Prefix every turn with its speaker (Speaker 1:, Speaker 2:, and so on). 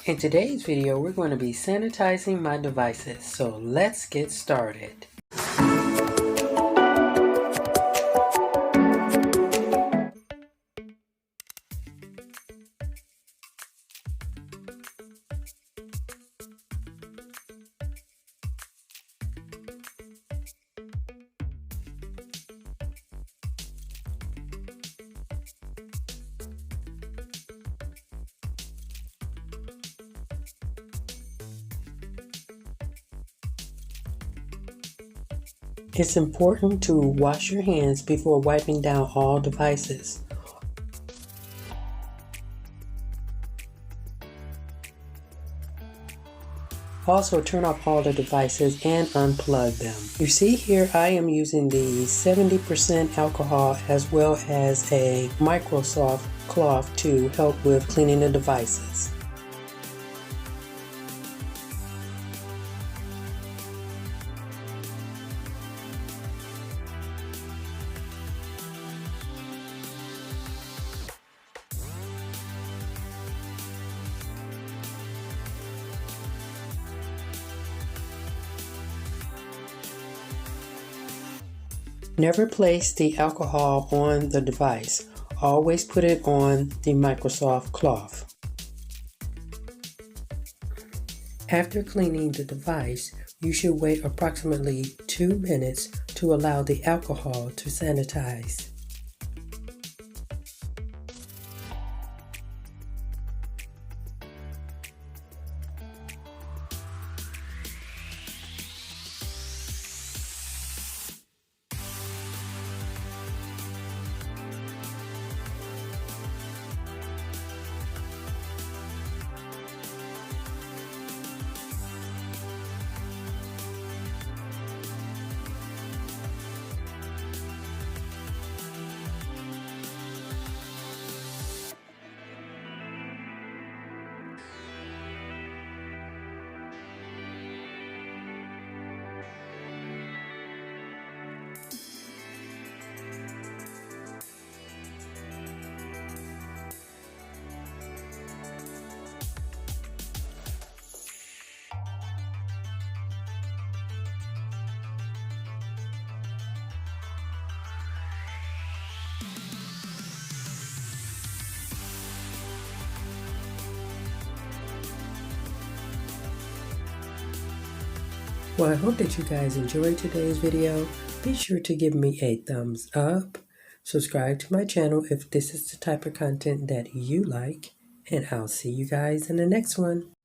Speaker 1: In today's video, we're going to be sanitizing my devices, so let's get started. It's important to wash your hands before wiping down all devices. Also, turn off all the devices and unplug them. You see here I am using the 70% alcohol as well as a Microsoft cloth to help with cleaning the devices. Never place the alcohol on the device. Always put it on the Microsoft cloth. After cleaning the device, you should wait approximately 2 minutes to allow the alcohol to sanitize. Well, I hope that you guys enjoyed today's video. Be sure to give me a thumbs up. Subscribe to my channel if this is the type of content that you like. And I'll see you guys in the next one.